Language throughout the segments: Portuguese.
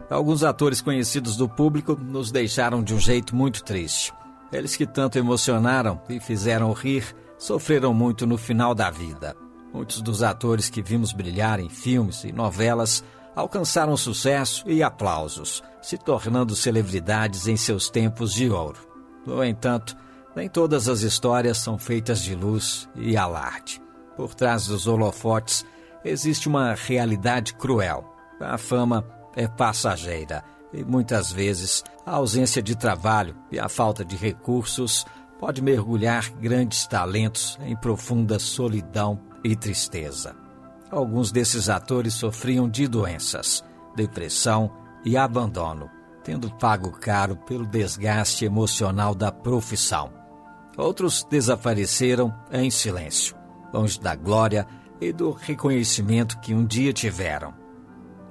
Alguns atores conhecidos do público nos deixaram de um jeito muito triste. Eles que tanto emocionaram e fizeram rir, sofreram muito no final da vida. Muitos dos atores que vimos brilhar em filmes e novelas alcançaram sucesso e aplausos, se tornando celebridades em seus tempos de ouro. No entanto, nem todas as histórias são feitas de luz e alarde. Por trás dos holofotes existe uma realidade cruel. A fama é passageira e muitas vezes a ausência de trabalho e a falta de recursos pode mergulhar grandes talentos em profunda solidão e tristeza. Alguns desses atores sofriam de doenças, depressão e abandono, tendo pago caro pelo desgaste emocional da profissão. Outros desapareceram em silêncio, longe da glória e do reconhecimento que um dia tiveram.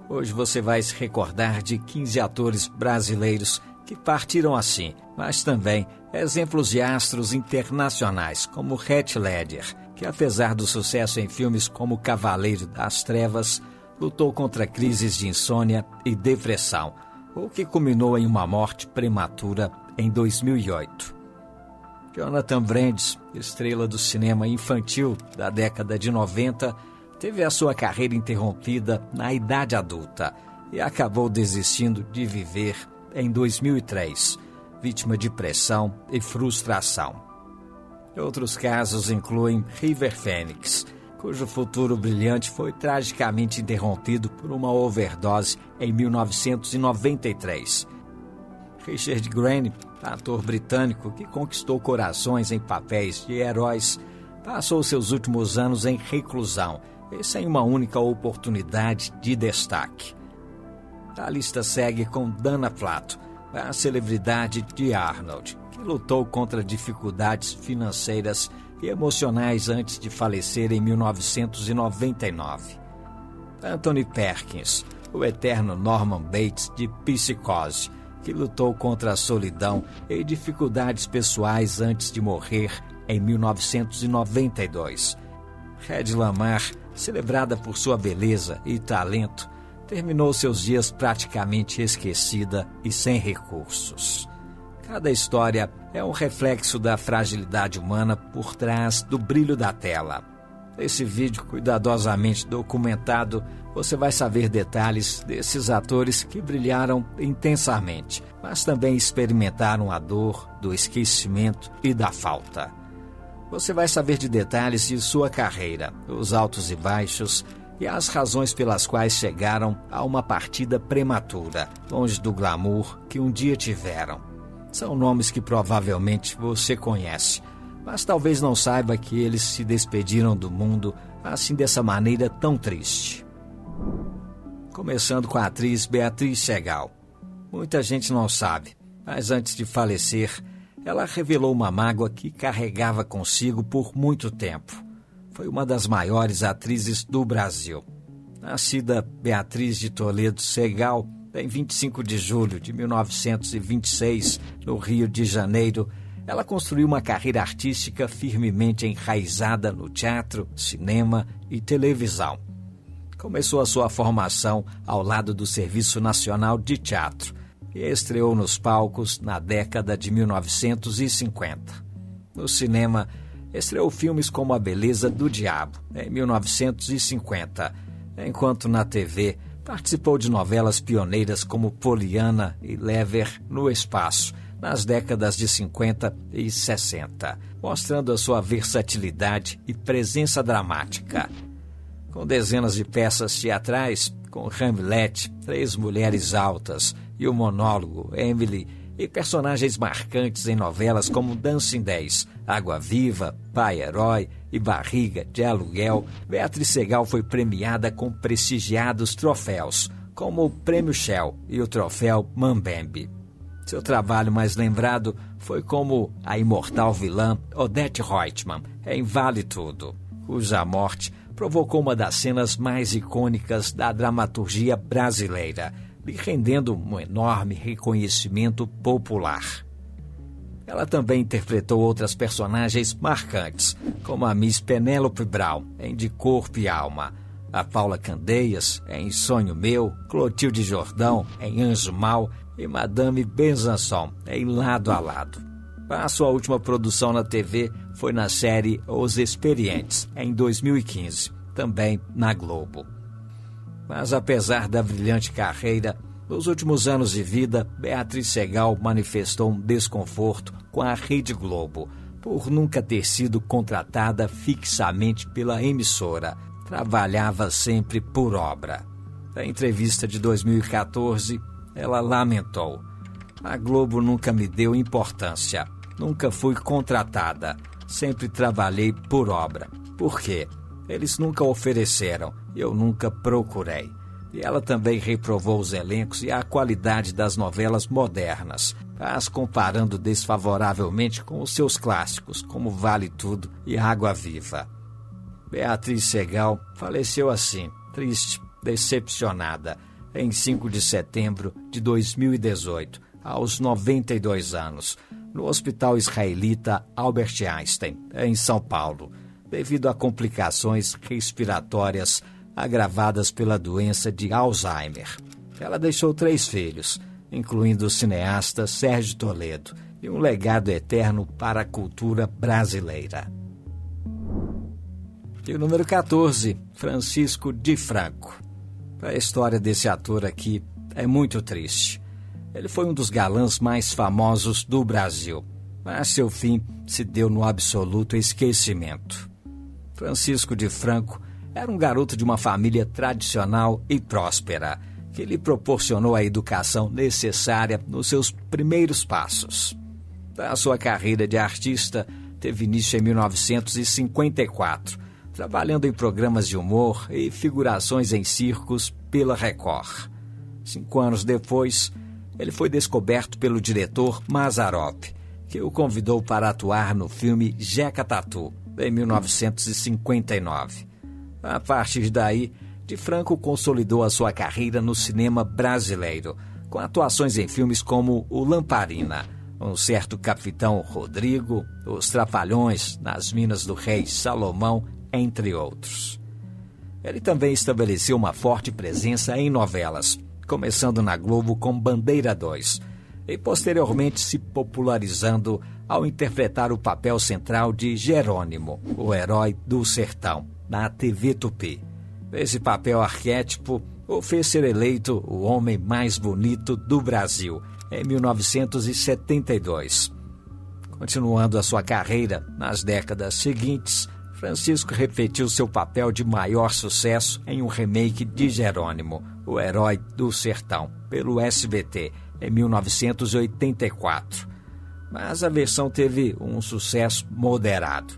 Hoje você vai se recordar de 15 atores brasileiros que partiram assim, mas também exemplos de astros internacionais como Heath Ledger, que apesar do sucesso em filmes como Cavaleiro das Trevas, lutou contra crises de insônia e depressão, o que culminou em uma morte prematura em 2008. Jonathan Brandis, estrela do cinema infantil da década de 90, teve a sua carreira interrompida na idade adulta e acabou desistindo de viver em 2003, vítima de pressão e frustração. Outros casos incluem River Phoenix, cujo futuro brilhante foi tragicamente interrompido por uma overdose em 1993. Richard Grant, ator britânico que conquistou corações em papéis de heróis, passou seus últimos anos em reclusão e sem uma única oportunidade de destaque. A lista segue com Dana Plato, a celebridade de Arnold, que lutou contra dificuldades financeiras e emocionais antes de falecer em 1999. Anthony Perkins, o eterno Norman Bates de Psicose, que lutou contra a solidão e dificuldades pessoais antes de morrer em 1992. Hedy Lamarr, celebrada por sua beleza e talento, terminou seus dias praticamente esquecida e sem recursos. Cada história é um reflexo da fragilidade humana por trás do brilho da tela. Nesse vídeo cuidadosamente documentado, você vai saber detalhes desses atores que brilharam intensamente, mas também experimentaram a dor do esquecimento e da falta. Você vai saber de detalhes de sua carreira, os altos e baixos e as razões pelas quais chegaram a uma partida prematura, longe do glamour que um dia tiveram. São nomes que provavelmente você conhece, mas talvez não saiba que eles se despediram do mundo assim dessa maneira tão triste. Começando com a atriz Beatriz Segal. Muita gente não sabe, mas antes de falecer, ela revelou uma mágoa que carregava consigo por muito tempo. Foi uma das maiores atrizes do Brasil. Nascida Beatriz de Toledo Segal, em 25 de julho de 1926, no Rio de Janeiro, ela construiu uma carreira artística firmemente enraizada no teatro, cinema e televisão. Começou a sua formação ao lado do Serviço Nacional de Teatro e estreou nos palcos na década de 1950. No cinema, estreou filmes como A Beleza do Diabo, em 1950, enquanto na TV participou de novelas pioneiras como Poliana e Lever no Espaço, nas décadas de 50 e 60, mostrando a sua versatilidade e presença dramática. Com dezenas de peças teatrais, com Hamlet, Três Mulheres Altas e o monólogo Emily, e personagens marcantes em novelas como Dancing Days, Água Viva, Pai Herói e Barriga de Aluguel, Beatriz Segal foi premiada com prestigiados troféus, como o Prêmio Shell e o Troféu Mambembe. Seu trabalho mais lembrado foi como a imortal vilã Odete Roitman em Vale Tudo, cuja morte provocou uma das cenas mais icônicas da dramaturgia brasileira, lhe rendendo um enorme reconhecimento popular. Ela também interpretou outras personagens marcantes, como a Miss Penélope Brown, em De Corpo e Alma, a Paula Candeias em Sonho Meu, Clotilde Jordão em Anjo Mal e Madame Besançon em Lado a Lado. A sua última produção na TV foi na série Os Experientes, em 2015, também na Globo. Mas apesar da brilhante carreira, nos últimos anos de vida, Beatriz Segal manifestou um desconforto com a Rede Globo, por nunca ter sido contratada fixamente pela emissora. Trabalhava sempre por obra. Na entrevista de 2014, ela lamentou: "A Globo nunca me deu importância. Nunca fui contratada. Sempre trabalhei por obra. Por quê? Eles nunca ofereceram. Eu nunca procurei." E ela também reprovou os elencos e a qualidade das novelas modernas, as comparando desfavoravelmente com os seus clássicos, como Vale Tudo e Água Viva. Beatriz Segal faleceu assim, triste, decepcionada, em 5 de setembro de 2018, aos 92 anos, no Hospital Israelita Albert Einstein, em São Paulo, devido a complicações respiratórias agravadas pela doença de Alzheimer. Ela deixou 3 filhos, incluindo o cineasta Sérgio Toledo, e um legado eterno para a cultura brasileira. E o número 14, Francisco de Franco. A história desse ator aqui é muito triste. Ele foi um dos galãs mais famosos do Brasil, mas seu fim se deu no absoluto esquecimento. Francisco de Franco era um garoto de uma família tradicional e próspera, que lhe proporcionou a educação necessária nos seus primeiros passos. A sua carreira de artista teve início em 1954, trabalhando em programas de humor e figurações em circos pela Record. 5 anos depois, ele foi descoberto pelo diretor Mazzaropi, que o convidou para atuar no filme Jeca Tatu, em 1959. A partir daí, de Franco consolidou a sua carreira no cinema brasileiro, com atuações em filmes como O Lamparina, Um Certo Capitão Rodrigo, Os Trapalhões, Nas Minas do Rei Salomão, entre outros. Ele também estabeleceu uma forte presença em novelas, começando na Globo com Bandeira 2, e posteriormente se popularizando ao interpretar o papel central de Jerônimo, o herói do sertão, na TV Tupi. Esse papel arquétipo o fez ser eleito o homem mais bonito do Brasil, em 1972. Continuando a sua carreira, nas décadas seguintes, Francisco repetiu seu papel de maior sucesso em um remake de Jerônimo, o herói do sertão, pelo SBT, em 1984. Mas a versão teve um sucesso moderado.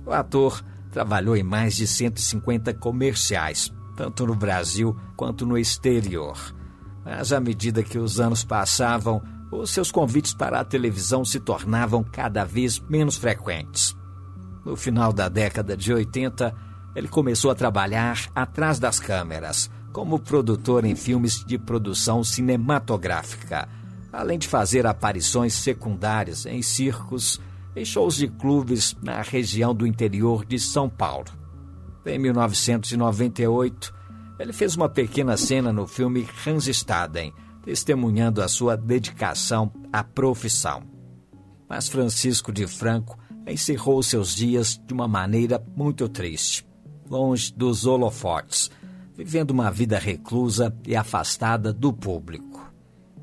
O ator trabalhou em mais de 150 comerciais, tanto no Brasil quanto no exterior. Mas à medida que os anos passavam, os seus convites para a televisão se tornavam cada vez menos frequentes. No final da década de 80, ele começou a trabalhar atrás das câmeras, como produtor em filmes de produção cinematográfica, além de fazer aparições secundárias em circos e shows de clubes na região do interior de São Paulo. Em 1998, ele fez uma pequena cena no filme Ranzistaden, testemunhando a sua dedicação à profissão. Mas Francisco de Franco encerrou seus dias de uma maneira muito triste, longe dos holofotes, vivendo uma vida reclusa e afastada do público.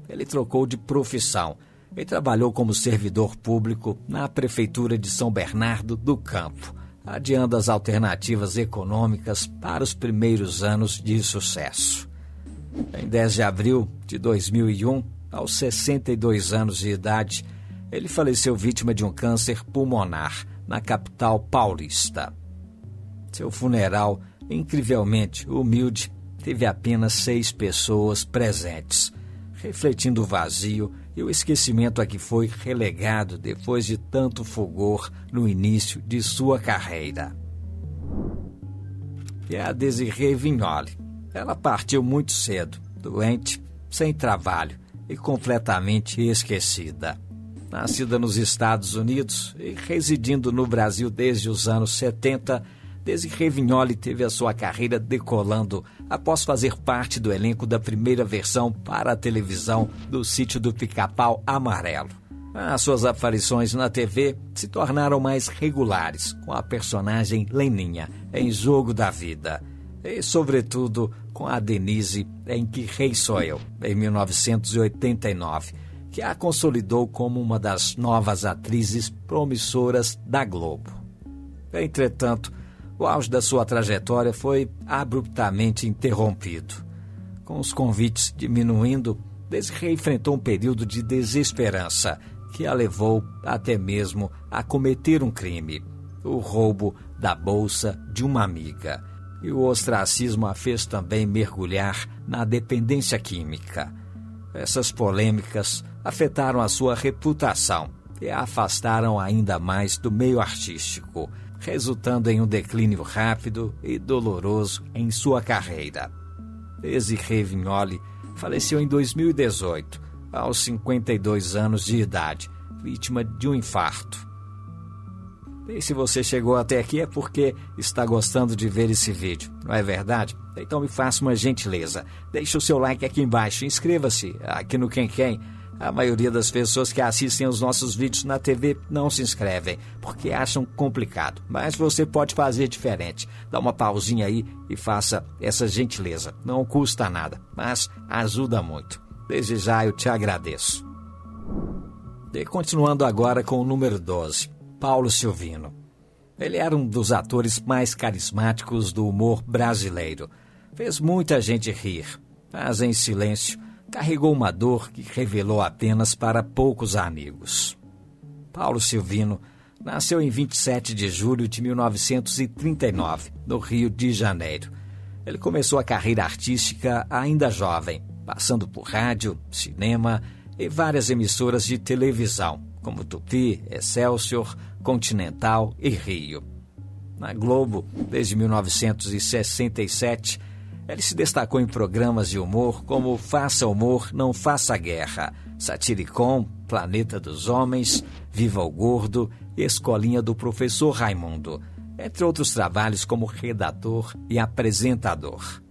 Ele trocou de profissão e trabalhou como servidor público na Prefeitura de São Bernardo do Campo, adiando as alternativas econômicas para os primeiros anos de sucesso. Em 10 de abril de 2001, aos 62 anos de idade, ele faleceu vítima de um câncer pulmonar na capital paulista. Seu funeral, incrivelmente humilde, teve apenas 6 pessoas presentes, refletindo o vazio e o esquecimento a que foi relegado depois de tanto fulgor no início de sua carreira. E a Desirê Vignoli. Ela partiu muito cedo, doente, sem trabalho e completamente esquecida. Nascida nos Estados Unidos e residindo no Brasil desde os anos 70, Desirê Vignoli teve a sua carreira decolando após fazer parte do elenco da primeira versão para a televisão do Sítio do Pica-Pau Amarelo. As suas aparições na TV se tornaram mais regulares, com a personagem Leninha em Jogo da Vida, e, sobretudo, com a Denise em Que Rei Sou Eu, em 1989, que a consolidou como uma das novas atrizes promissoras da Globo. Entretanto, o auge da sua trajetória foi abruptamente interrompido. Com os convites diminuindo, Desirê enfrentou um período de desesperança que a levou até mesmo a cometer um crime, o roubo da bolsa de uma amiga. E o ostracismo a fez também mergulhar na dependência química. Essas polêmicas afetaram a sua reputação e a afastaram ainda mais do meio artístico, resultando em um declínio rápido e doloroso em sua carreira. Desirê Vignoli faleceu em 2018, aos 52 anos de idade, vítima de um infarto. E se você chegou até aqui é porque está gostando de ver esse vídeo, não é verdade? Então me faça uma gentileza, deixe o seu like aqui embaixo, inscreva-se aqui no Quem Quem. A maioria das pessoas que assistem os nossos vídeos na TV não se inscrevem, porque acham complicado. Mas você pode fazer diferente. Dá uma pausinha aí e faça essa gentileza. Não custa nada, mas ajuda muito. Desde já eu te agradeço. E continuando agora com o número 12, Paulo Silvino. Ele era um dos atores mais carismáticos do humor brasileiro. Fez muita gente rir, mas em silêncio carregou uma dor que revelou apenas para poucos amigos. Paulo Silvino nasceu em 27 de julho de 1939, no Rio de Janeiro. Ele começou a carreira artística ainda jovem, passando por rádio, cinema e várias emissoras de televisão, como Tupi, Excelsior, Continental e Rio. Na Globo, desde 1967, ele se destacou em programas de humor como Faça Humor, Não Faça Guerra, Satiricon, Planeta dos Homens, Viva o Gordo e Escolinha do Professor Raimundo, entre outros trabalhos como redator e apresentador.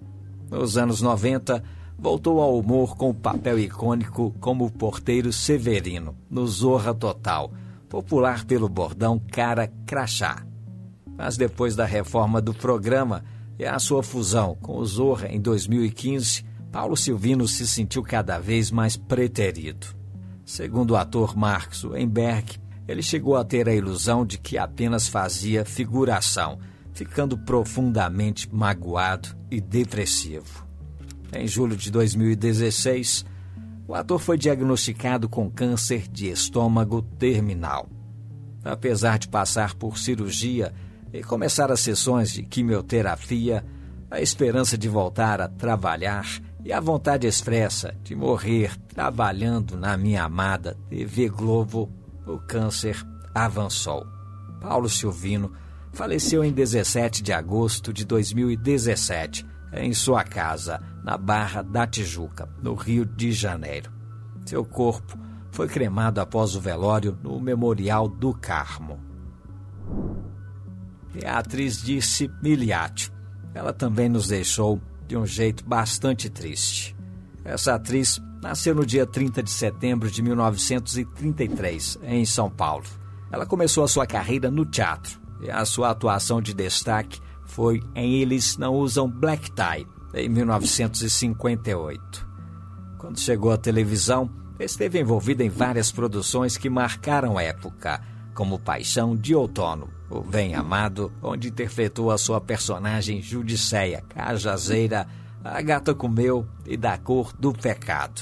Nos anos 90, voltou ao humor com o papel icônico como o porteiro Severino, no Zorra Total, popular pelo bordão Cara Crachá. Mas depois da reforma do programa e a sua fusão com o Zorra em 2015, Paulo Silvino se sentiu cada vez mais preterido. Segundo o ator Marcos Weinberg, ele chegou a ter a ilusão de que apenas fazia figuração, ficando profundamente magoado e depressivo. Em julho de 2016, o ator foi diagnosticado com câncer de estômago terminal. Apesar de passar por cirurgia e começar as sessões de quimioterapia, a esperança de voltar a trabalhar e a vontade expressa de morrer trabalhando na minha amada TV Globo, o câncer avançou. Paulo Silvino faleceu em 17 de agosto de 2017, em sua casa, na Barra da Tijuca, no Rio de Janeiro. Seu corpo foi cremado após o velório no Memorial do Carmo. E a atriz Dirce Miliati. Ela também nos deixou de um jeito bastante triste. Essa atriz nasceu no dia 30 de setembro de 1933, em São Paulo. Ela começou a sua carreira no teatro e a sua atuação de destaque foi em Eles Não Usam Black Tie, em 1958. Quando chegou à televisão, esteve envolvida em várias produções que marcaram época, como Paixão de Outono, O Bem Amado, onde interpretou a sua personagem Judicéia Cajazeira, A Gata Comeu e Da Cor do Pecado.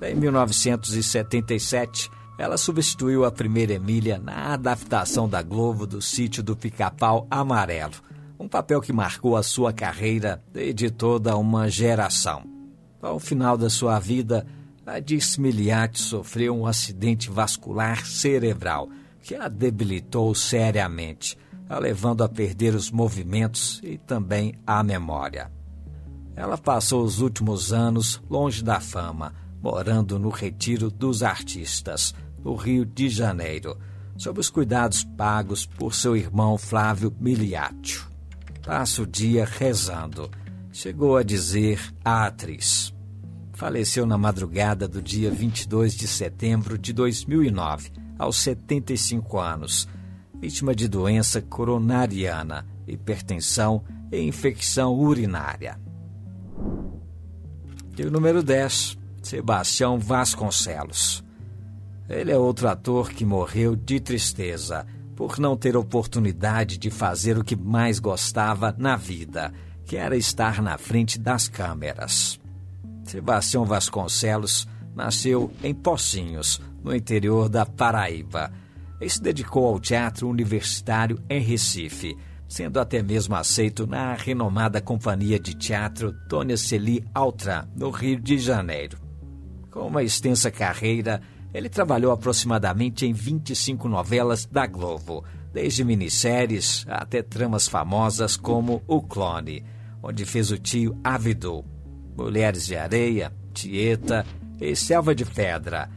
Em 1977, ela substituiu a primeira Emília na adaptação da Globo do Sítio do Pica-Pau Amarelo, um papel que marcou a sua carreira e de toda uma geração. Ao final da sua vida, a Dirce Miliati sofreu um acidente vascular cerebral que a debilitou seriamente, a levando a perder os movimentos e também a memória. Ela passou os últimos anos longe da fama, morando no Retiro dos Artistas, no Rio de Janeiro, sob os cuidados pagos por seu irmão Flávio Miliati. passa o dia rezando, chegou a dizer a atriz. Faleceu na madrugada do dia 22 de setembro de 2009, aos 75 anos, vítima de doença coronariana, hipertensão e infecção urinária. E o número 10, Sebastião Vasconcelos. Ele é outro ator que morreu de tristeza por não ter oportunidade de fazer o que mais gostava na vida, que era estar na frente das câmeras. Sebastião Vasconcelos nasceu em Pocinhos, no interior da Paraíba, e se dedicou ao teatro universitário em Recife, sendo até mesmo aceito na renomada companhia de teatro Tônia Celi Altran, no Rio de Janeiro. Com uma extensa carreira, ele trabalhou aproximadamente em 25 novelas da Globo, desde minisséries até tramas famosas como O Clone, onde fez o tio Avidu, Mulheres de Areia, Tieta e Selva de Pedra.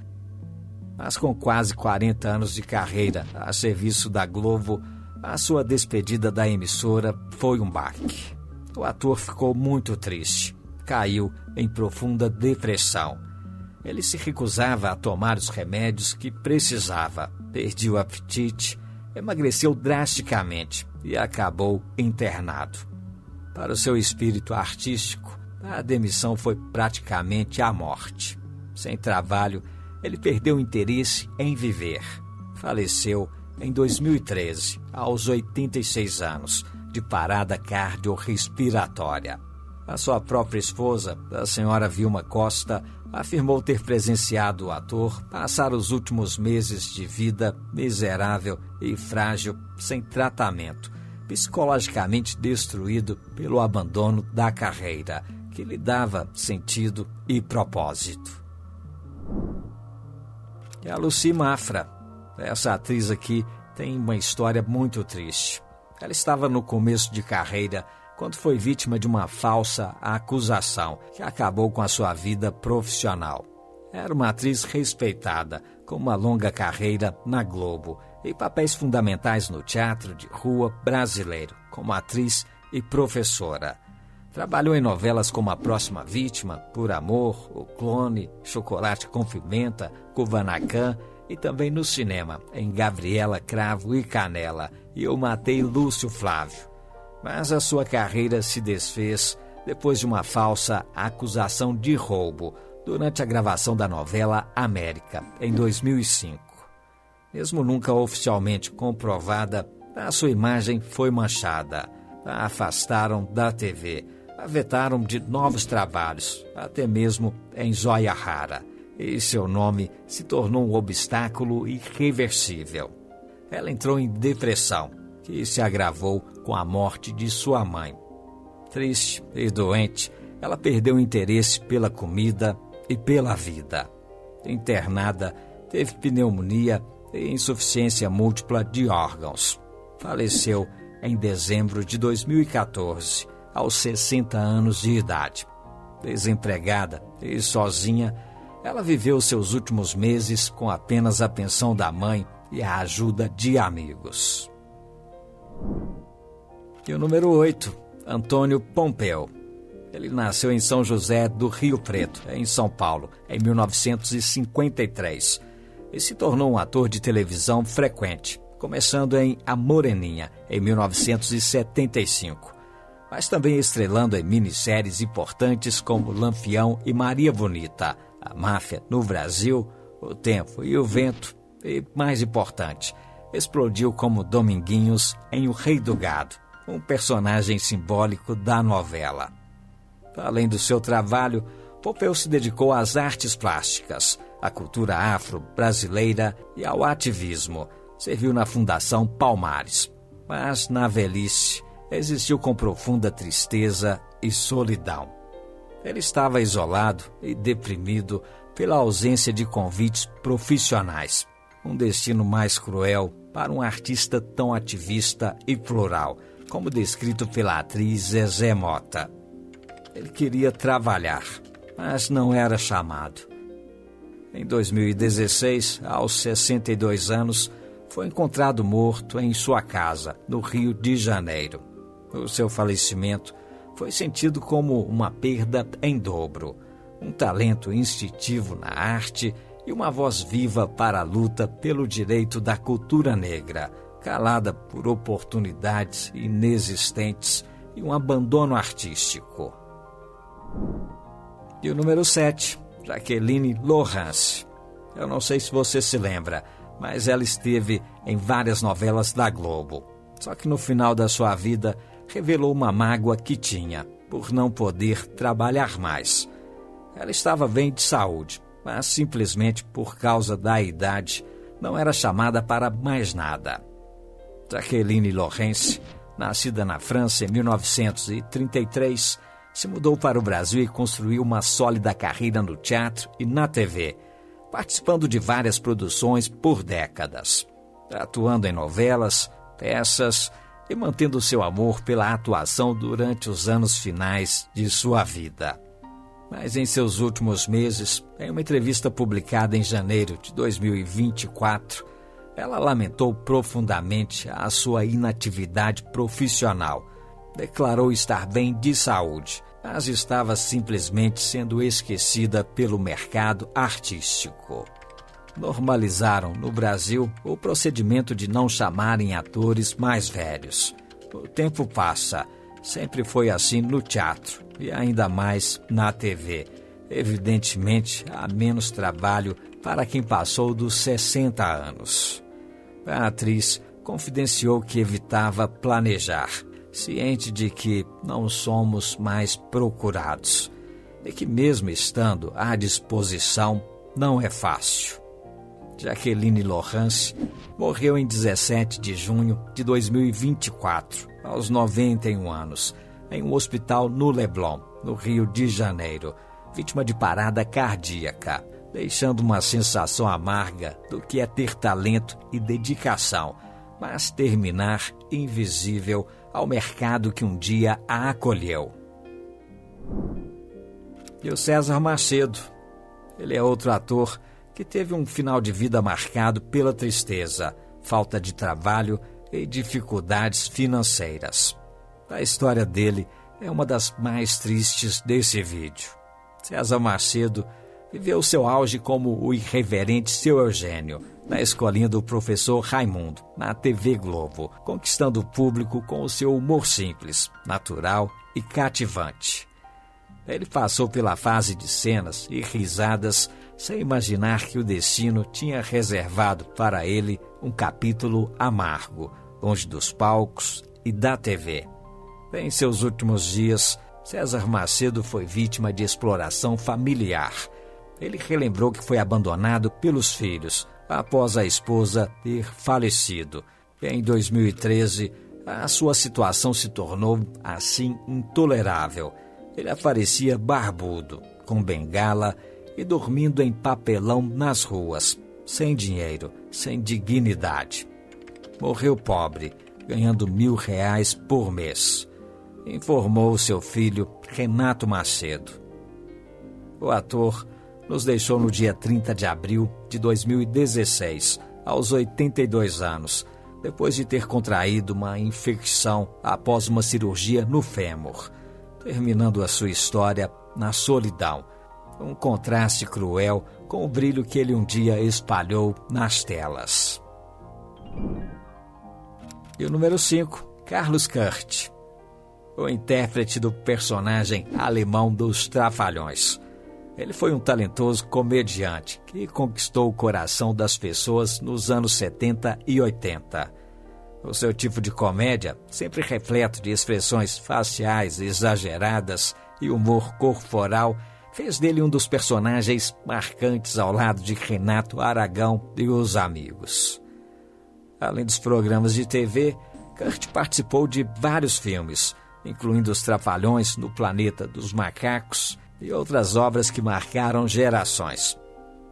Mas com quase 40 anos de carreira a serviço da Globo, a sua despedida da emissora foi um baque. O ator ficou muito triste, caiu em profunda depressão. Ele se recusava a tomar os remédios que precisava, perdia o apetite, emagreceu drasticamente e acabou internado. Para o seu espírito artístico, a demissão foi praticamente a morte. Sem trabalho, ele perdeu o interesse em viver. Faleceu em 2013, aos 86 anos, de parada cardiorrespiratória. A sua própria esposa, a senhora Vilma Costa, afirmou ter presenciado o ator passar os últimos meses de vida miserável e frágil, sem tratamento, psicologicamente destruído pelo abandono da carreira, que lhe dava sentido e propósito. E a Lucy Mafra, essa atriz aqui, tem uma história muito triste. Ela estava no começo de carreira quando foi vítima de uma falsa acusação que acabou com a sua vida profissional. Era uma atriz respeitada, com uma longa carreira na Globo e papéis fundamentais no teatro de rua brasileiro, como atriz e professora. Trabalhou em novelas como A Próxima Vítima, Por Amor, O Clone, Chocolate com Pimenta, Kubanacan e também no cinema, em Gabriela, Cravo e Canela e Eu Matei Lúcio Flávio. Mas a sua carreira se desfez depois de uma falsa acusação de roubo durante a gravação da novela América, em 2005. Mesmo nunca oficialmente comprovada, a sua imagem foi manchada. A afastaram da TV, a vetaram de novos trabalhos, até mesmo em Joia Rara, e seu nome se tornou um obstáculo irreversível. Ela entrou em depressão, que se agravou com a morte de sua mãe. Triste e doente, ela perdeu o interesse pela comida e pela vida. Internada, teve pneumonia e insuficiência múltipla de órgãos. Faleceu em dezembro de 2014, aos 60 anos de idade. Desempregada e sozinha, ela viveu seus últimos meses com apenas a pensão da mãe e a ajuda de amigos. E o número 8, Antônio Pompeu. Ele nasceu em São José do Rio Preto, em São Paulo, em 1953, e se tornou um ator de televisão frequente, começando em A Moreninha, em 1975, mas também estrelando em minisséries importantes como Lampião e Maria Bonita, A Máfia no Brasil, O Tempo e o Vento, e, mais importante, explodiu como Dominguinhos em O Rei do Gado, um personagem simbólico da novela. Além do seu trabalho, Pompeu se dedicou às artes plásticas, à cultura afro-brasileira e ao ativismo. Serviu na Fundação Palmares, mas na velhice existiu com profunda tristeza e solidão. Ele estava isolado e deprimido pela ausência de convites profissionais, um destino mais cruel para um artista tão ativista e plural, como descrito pela atriz Zezé Mota. Ele queria trabalhar, mas não era chamado. Em 2016, aos 62 anos, foi encontrado morto em sua casa, no Rio de Janeiro. O seu falecimento foi sentido como uma perda em dobro. Um talento instintivo na arte e uma voz viva para a luta pelo direito da cultura negra, calada por oportunidades inexistentes e um abandono artístico. E o número 7, Jacqueline Laurence. Eu não sei se você se lembra, mas ela esteve em várias novelas da Globo. Só que no final da sua vida, revelou uma mágoa que tinha, por não poder trabalhar mais. Ela estava bem de saúde, mas simplesmente por causa da idade, não era chamada para mais nada. Jacqueline Laurence, nascida na França em 1933, se mudou para o Brasil e construiu uma sólida carreira no teatro e na TV, participando de várias produções por décadas, atuando em novelas, peças e mantendo seu amor pela atuação durante os anos finais de sua vida. Mas em seus últimos meses, em uma entrevista publicada em janeiro de 2024, ela lamentou profundamente a sua inatividade profissional. Declarou estar bem de saúde, mas estava simplesmente sendo esquecida pelo mercado artístico. Normalizaram no Brasil o procedimento de não chamarem atores mais velhos. O tempo passa, sempre foi assim no teatro e ainda mais na TV. Evidentemente, há menos trabalho para quem passou dos 60 anos. A atriz confidenciou que evitava planejar, ciente de que não somos mais procurados e que mesmo estando à disposição não é fácil. Jacqueline Laurence morreu em 17 de junho de 2024, aos 91 anos, em um hospital no Leblon, no Rio de Janeiro, vítima de parada cardíaca, deixando uma sensação amarga do que é ter talento e dedicação, mas terminar invisível ao mercado que um dia a acolheu. E o César Macedo, ele é outro ator que teve um final de vida marcado pela tristeza, falta de trabalho e dificuldades financeiras. A história dele é uma das mais tristes desse vídeo. César Macedo viveu seu auge como o irreverente Seu Eugênio, na escolinha do professor Raimundo, na TV Globo, conquistando o público com o seu humor simples, natural e cativante. Ele passou pela fase de cenas e risadas sem imaginar que o destino tinha reservado para ele um capítulo amargo, longe dos palcos e da TV. Em seus últimos dias, César Macedo foi vítima de exploração familiar. Ele relembrou que foi abandonado pelos filhos após a esposa ter falecido. Em 2013, a sua situação se tornou assim intolerável. Ele aparecia barbudo, com bengala e dormindo em papelão nas ruas, sem dinheiro, sem dignidade. Morreu pobre, ganhando R$1.000 por mês, informou seu filho Renato Macedo. O ator nos deixou no dia 30 de abril de 2016, aos 82 anos, depois de ter contraído uma infecção após uma cirurgia no fêmur, terminando a sua história na solidão, um contraste cruel com o brilho que ele um dia espalhou nas telas. E o número 5, Carlos Kurt, o intérprete do personagem alemão dos Trapalhões. Ele foi um talentoso comediante que conquistou o coração das pessoas nos anos 70 e 80. O seu tipo de comédia, sempre repleto de expressões faciais exageradas e humor corporal, fez dele um dos personagens marcantes ao lado de Renato Aragão e os amigos. Além dos programas de TV, Kurt participou de vários filmes, incluindo Os Trapalhões no Planeta dos Macacos e outras obras que marcaram gerações.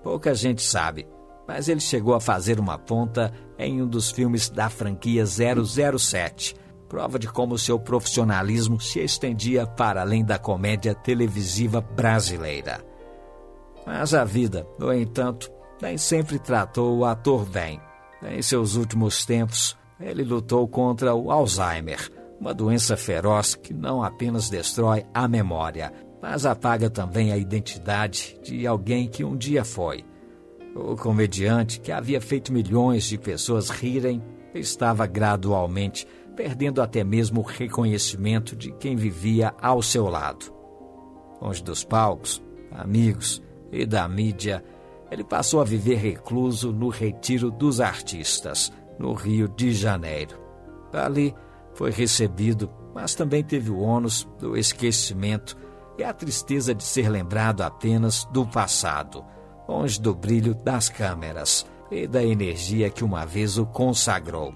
Pouca gente sabe, mas ele chegou a fazer uma ponta em um dos filmes da franquia 007, prova de como seu profissionalismo se estendia para além da comédia televisiva brasileira. Mas a vida, no entanto, nem sempre tratou o ator bem. Em seus últimos tempos, ele lutou contra o Alzheimer, uma doença feroz que não apenas destrói a memória, mas apaga também a identidade de alguém que um dia foi. O comediante, que havia feito milhões de pessoas rirem, estava gradualmente perdendo até mesmo o reconhecimento de quem vivia ao seu lado. Longe dos palcos, amigos e da mídia, ele passou a viver recluso no Retiro dos Artistas, no Rio de Janeiro. Ali foi recebido, mas também teve o ônus do esquecimento e a tristeza de ser lembrado apenas do passado, longe do brilho das câmeras e da energia que uma vez o consagrou.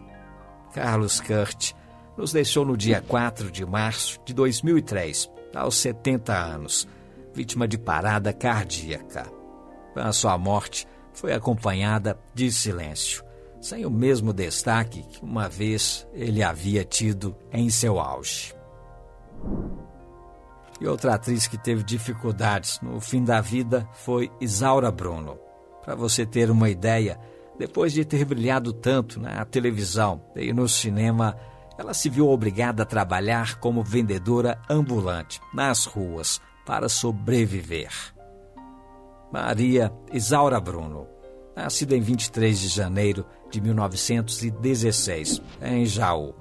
Carlos Kurt nos deixou no dia 4 de março de 2003, aos 70 anos, vítima de parada cardíaca. A sua morte foi acompanhada de silêncio, sem o mesmo destaque que uma vez ele havia tido em seu auge. E outra atriz que teve dificuldades no fim da vida foi Isaura Bruno. Para você ter uma ideia, depois de ter brilhado tanto na televisão e no cinema, ela se viu obrigada a trabalhar como vendedora ambulante nas ruas para sobreviver. Maria Isaura Bruno, nascida em 23 de janeiro de 1916, em Jaú.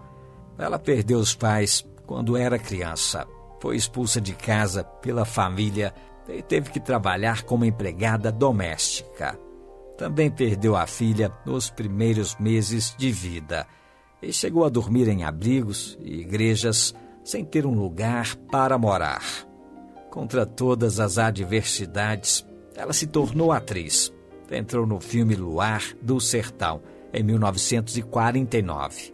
Ela perdeu os pais quando era criança. Foi expulsa de casa pela família e teve que trabalhar como empregada doméstica. Também perdeu a filha nos primeiros meses de vida e chegou a dormir em abrigos e igrejas sem ter um lugar para morar. Contra todas as adversidades, ela se tornou atriz. Entrou no filme Luar do Sertão, em 1949.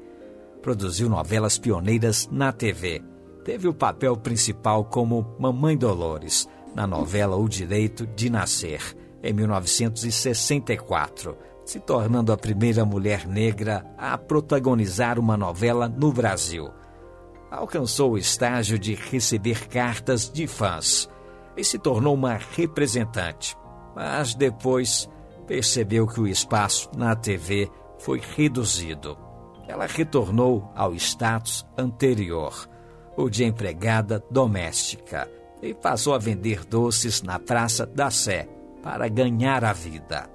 Produziu novelas pioneiras na TV. Teve o papel principal como Mamãe Dolores, na novela O Direito de Nascer, em 1964, se tornando a primeira mulher negra a protagonizar uma novela no Brasil. Alcançou o estágio de receber cartas de fãs e se tornou uma representante, mas depois percebeu que o espaço na TV foi reduzido. Ela retornou ao status anterior, o de empregada doméstica, e passou a vender doces na Praça da Sé para ganhar a vida.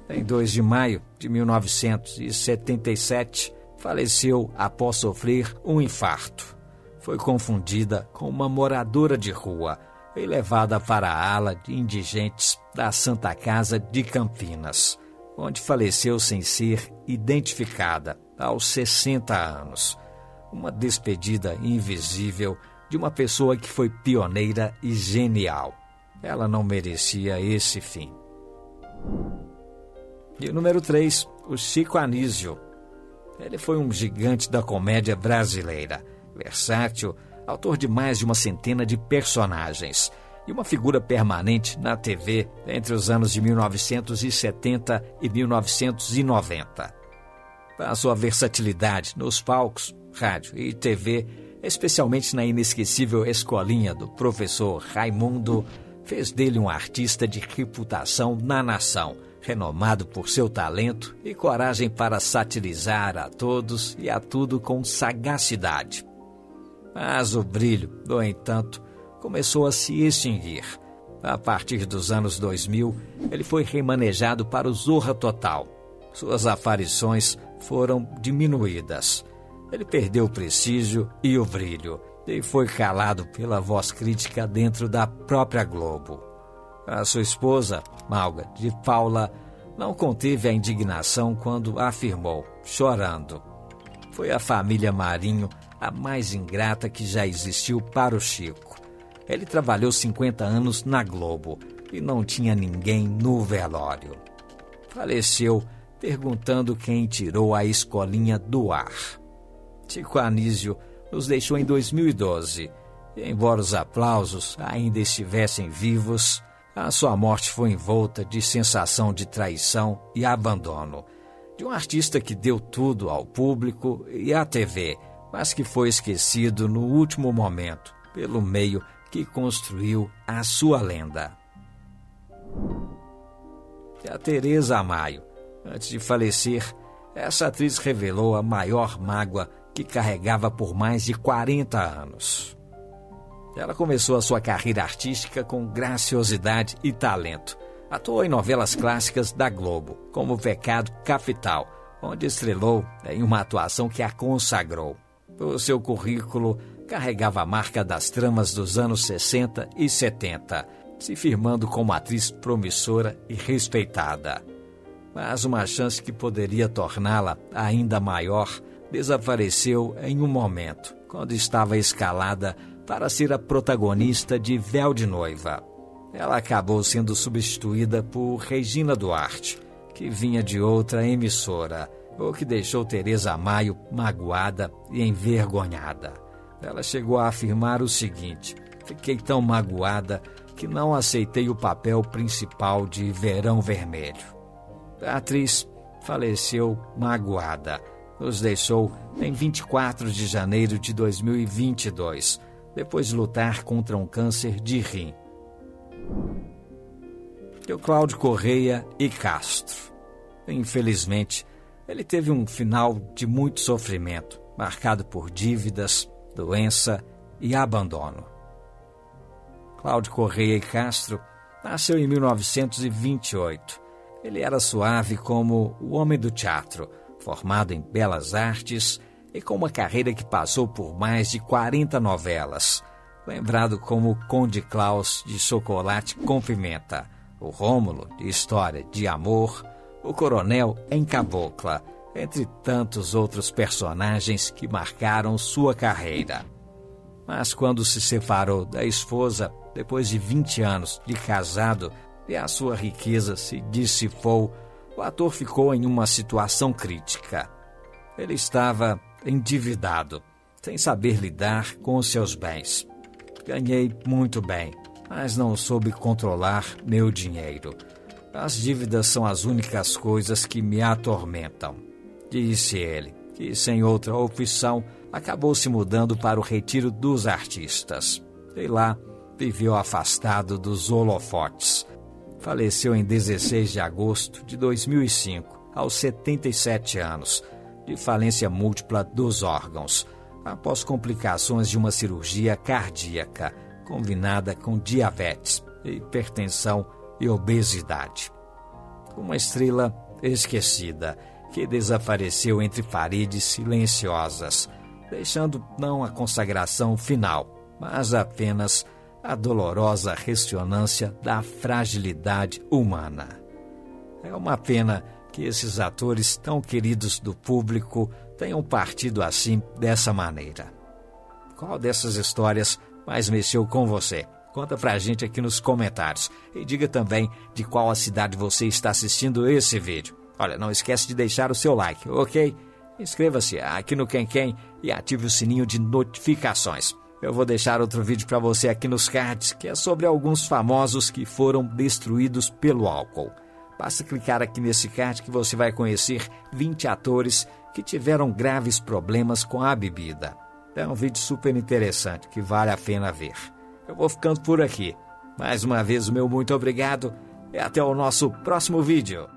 Em 2 de maio de 1977, faleceu após sofrer um infarto. Foi confundida com uma moradora de rua e levada para a ala de indigentes da Santa Casa de Campinas, onde faleceu sem ser identificada aos 60 anos. Uma despedida invisível de uma pessoa que foi pioneira e genial. Ela não merecia esse fim. E o número 3, o Chico Anísio. Ele foi um gigante da comédia brasileira, versátil, autor de mais de uma centena de personagens e uma figura permanente na TV entre os anos de 1970 e 1990. A sua versatilidade nos palcos, rádio e TV, especialmente na inesquecível Escolinha do Professor Raimundo, fez dele um artista de reputação na nação, renomado por seu talento e coragem para satirizar a todos e a tudo com sagacidade. Mas o brilho, no entanto, começou a se extinguir. A partir dos anos 2000, ele foi remanejado para o Zorra Total. Suas aparições foram diminuídas. Ele perdeu o prestígio e o brilho e foi calado pela voz crítica dentro da própria Globo. A sua esposa, Malga de Paula, não conteve a indignação quando afirmou, chorando: foi a família Marinho a mais ingrata que já existiu para o Chico. Ele trabalhou 50 anos na Globo e não tinha ninguém no velório. Faleceu perguntando quem tirou a escolinha do ar. Chico Anísio nos deixou em 2012. E, embora os aplausos ainda estivessem vivos, a sua morte foi envolta de sensação de traição e abandono. De um artista que deu tudo ao público e à TV, mas que foi esquecido no último momento, pelo meio que construiu a sua lenda. E a Teresa Amaio. Antes de falecer, essa atriz revelou a maior mágoa que que carregava por mais de 40 anos. Ela começou a sua carreira artística com graciosidade e talento. Atuou em novelas clássicas da Globo, como Pecado Capital, onde estrelou em uma atuação que a consagrou. O seu currículo carregava a marca das tramas dos anos 60 e 70, se firmando como atriz promissora e respeitada. Mas uma chance que poderia torná-la ainda maior desapareceu em um momento, quando estava escalada para ser a protagonista de Véu de Noiva. Ela acabou sendo substituída por Regina Duarte, que vinha de outra emissora, o que deixou Teresa Maio magoada e envergonhada. Ela chegou a afirmar o seguinte: fiquei tão magoada que não aceitei o papel principal de Verão Vermelho. A atriz faleceu magoada. Nos deixou em 24 de janeiro de 2022, depois de lutar contra um câncer de rim. E o Cláudio Correia e Castro. Infelizmente, ele teve um final de muito sofrimento, marcado por dívidas, doença e abandono. Cláudio Correia e Castro nasceu em 1928. Ele era suave como o homem do teatro, formado em belas artes e com uma carreira que passou por mais de 40 novelas. Lembrado como o Conde Klaus de Chocolate com Pimenta, o Rômulo de História de Amor, o Coronel em Cabocla, entre tantos outros personagens que marcaram sua carreira. Mas quando se separou da esposa, depois de 20 anos de casado, e a sua riqueza se dissipou, o ator ficou em uma situação crítica. Ele estava endividado, sem saber lidar com seus bens. Ganhei muito bem, mas não soube controlar meu dinheiro. As dívidas são as únicas coisas que me atormentam, disse ele, que sem outra opção acabou se mudando para o Retiro dos Artistas. E lá viveu afastado dos holofotes. Faleceu em 16 de agosto de 2005, aos 77 anos, de falência múltipla dos órgãos, após complicações de uma cirurgia cardíaca, combinada com diabetes, hipertensão e obesidade. Uma estrela esquecida, que desapareceu entre paredes silenciosas, deixando não a consagração final, mas apenas a dolorosa ressonância da fragilidade humana. É uma pena que esses atores tão queridos do público tenham partido assim, dessa maneira. Qual dessas histórias mais mexeu com você? Conta pra gente aqui nos comentários. E diga também de qual a cidade você está assistindo esse vídeo. Olha, não esquece de deixar o seu like, ok? Inscreva-se aqui no Quem e ative o sininho de notificações. Eu vou deixar outro vídeo para você aqui nos cards, que é sobre alguns famosos que foram destruídos pelo álcool. Basta clicar aqui nesse card que você vai conhecer 20 atores que tiveram graves problemas com a bebida. É um vídeo super interessante que vale a pena ver. Eu vou ficando por aqui. Mais uma vez, o meu muito obrigado e até o nosso próximo vídeo.